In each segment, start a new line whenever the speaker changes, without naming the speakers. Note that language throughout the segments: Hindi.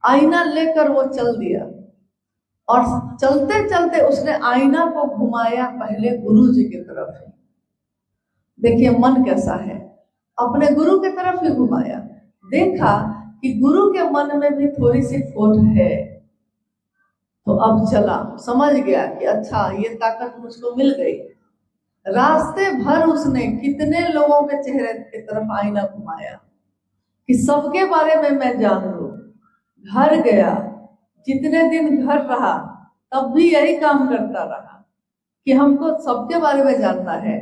आईना लेकर वो चल दिया, और चलते चलते उसने आईना को घुमाया पहले गुरु जी की तरफ ही। देखिए मन कैसा है, अपने गुरु की तरफ ही घुमाया, देखा कि गुरु के मन में भी थोड़ी सी खोट है, तो अब चला, समझ गया कि अच्छा ये ताकत मुझको मिल गई। रास्ते भर उसने कितने लोगों के चेहरे की तरफ आईना घुमाया कि सबके बारे में मैं जान लूं। घर गया, जितने दिन घर रहा तब भी यही काम करता रहा कि हमको सबके बारे में जानना है,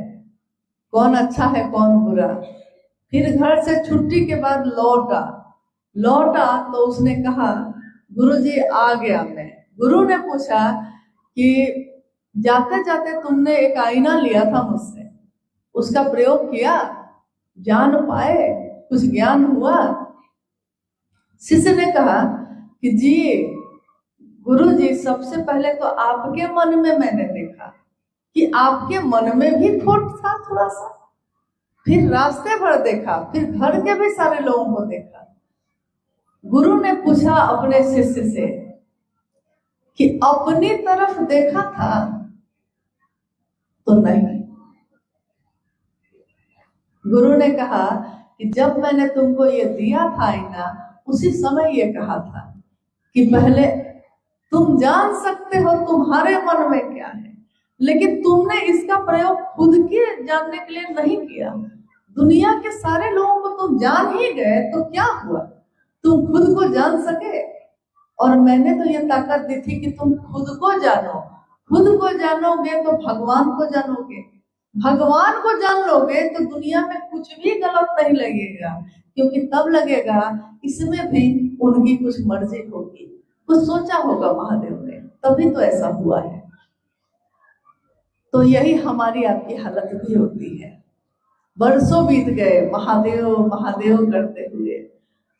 कौन अच्छा है कौन बुरा। फिर घर से छुट्टी के बाद लौटा तो उसने कहा गुरुजी आ गया मैं। गुरु ने पूछा कि जाते जाते तुमने एक आईना लिया था मुझसे, उसका प्रयोग किया, जान पाए, कुछ ज्ञान हुआ? शिष्य ने कहा कि जी गुरुजी, सबसे पहले तो आपके मन में मैंने देखा कि आपके मन में भी खोट था थोड़ा सा, फिर रास्ते भर देखा, फिर घर के भी सारे लोगों को देखा। गुरु ने पूछा अपने शिष्य से कि अपनी तरफ देखा था? तो नहीं। गुरु ने कहा कि जब मैंने तुमको ये दिया था आईना, उसी समय ये कहा था कि पहले तुम जान सकते हो तुम्हारे मन में क्या है, लेकिन तुमने इसका प्रयोग खुद के जानने के लिए नहीं किया। दुनिया के सारे लोगों को तुम जान ही गए तो क्या हुआ, तुम खुद को जान सके? और मैंने तो ये ताकत दी थी कि तुम खुद को जानो, खुद को जानोगे तो भगवान को जानोगे, भगवान को जान लोगे तो दुनिया में कुछ भी गलत नहीं लगेगा, क्योंकि तब लगेगा इसमें भी उनकी कुछ मर्जी होगी, कुछ सोचा होगा महादेव ने, तभी तो ऐसा हुआ है। तो यही हमारी आपकी हालत भी होती है। बरसों बीत गए महादेव महादेव करते हुए,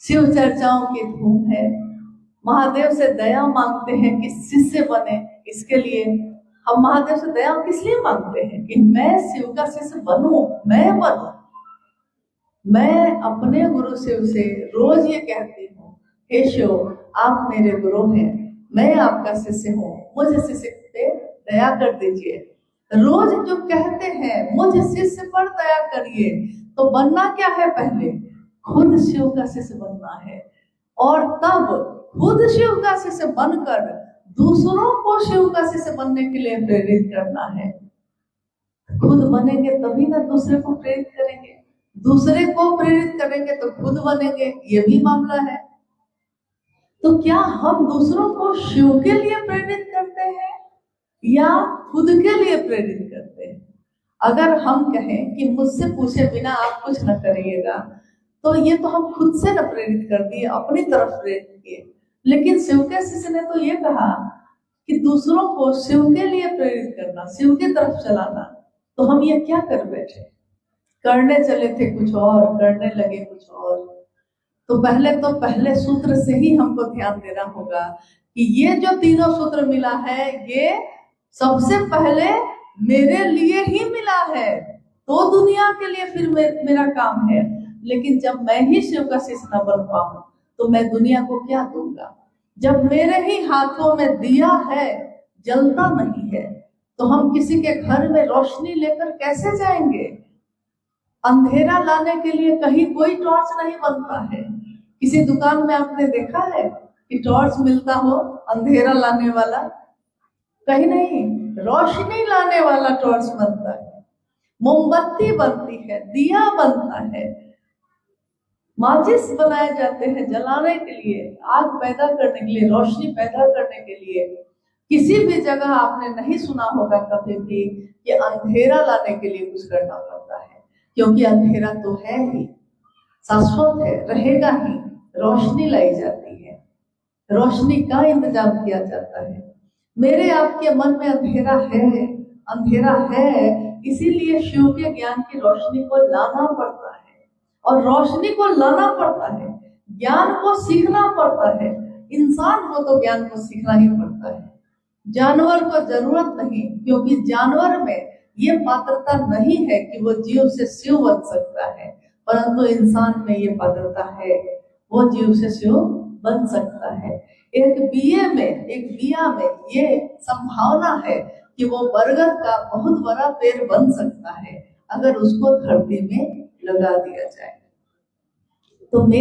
शिव चर्चाओं की धूम है, महादेव से दया मांगते हैं कि शिष्य बने। इसके लिए हम महादेव से दया किस लिए मांगते हैं कि मैं शिव का शिष्य बनूं, मैं बनूं। मैं अपने गुरु शिव से रोज ये कहती हूँ, हे शिव आप मेरे गुरु हैं, मैं आपका शिष्य हूँ, मुझे शिष्य पे दया कर दीजिए। रोज जो कहते हैं मुझे शिष्य पर दया करिए, तो बनना क्या है, पहले खुद शिव का शिष्य बनना है, और तब खुद शिव का शिष्य बनकर दूसरों को शिव का शिष्य बनने के लिए प्रेरित करना है। खुद बनेंगे तभी ना दूसरे को प्रेरित करेंगे, दूसरे को प्रेरित करेंगे तो खुद बनेंगे, ये भी मामला है। तो क्या हम दूसरों को शिव के लिए प्रेरित करते हैं या खुद के लिए प्रेरित करते हैं? अगर हम कहें कि मुझसे पूछे बिना आप कुछ न करिएगा, तो ये तो हम खुद से न प्रेरित कर दिए, अपनी तरफ प्रेरित किए। लेकिन शिव के शिष्य ने तो ये कहा कि दूसरों को शिव के लिए प्रेरित करना, शिव की तरफ चलाना। तो हम ये क्या कर बैठे, करने चले थे कुछ और, करने लगे कुछ और। तो पहले सूत्र से ही हमको ध्यान देना होगा कि ये जो तीनों सूत्र मिला है, ये सबसे पहले मेरे लिए ही मिला है, तो दुनिया के लिए फिर मेरा काम है। लेकिन जब मैं ही शिव का शिष्य न बन पाऊं तो मैं दुनिया को क्या दूंगा? जब मेरे ही हाथों में दिया है, जलता नहीं है, तो हम किसी के घर में रोशनी लेकर कैसे जाएंगे? अंधेरा लाने के लिए कहीं कोई टॉर्च नहीं बनता है। किसी दुकान में आपने देखा है कि टॉर्च मिलता हो अंधेरा लाने वाला? कहीं नहीं, रोशनी लाने वाला टॉर्च बनता है, मोमबत्ती बनती है, दिया बनता है, माचिस बनाए जाते हैं जलाने के लिए, आग पैदा करने के लिए, रोशनी पैदा करने के लिए। किसी भी जगह आपने नहीं सुना होगा कभी भी कि अंधेरा लाने के लिए कुछ करना पड़ता है, क्योंकि अंधेरा तो है ही, शाश्वत है, रहेगा ही। रोशनी लाई जाती है, रोशनी का इंतजाम किया जाता है। मेरे आपके मन में अंधेरा है, इसीलिए शिव के ज्ञान की रोशनी को लाना पड़ता है, और रोशनी को लाना पड़ता है, ज्ञान को सीखना पड़ता है। इंसान को तो ज्ञान को सीखना ही पड़ता है, जानवर को जरूरत नहीं, क्योंकि जानवर में ये पात्रता नहीं है कि वो जीव से शिव बन सकता है, परंतु इंसान में ये पात्रता है, वो जीव से शिव बन सकता है। एक बिया में ये संभावना है कि वो बरगद का बहुत बड़ा पेड़ बन सकता है अगर उसको धरती में लगा दिया जाए। तो मेरा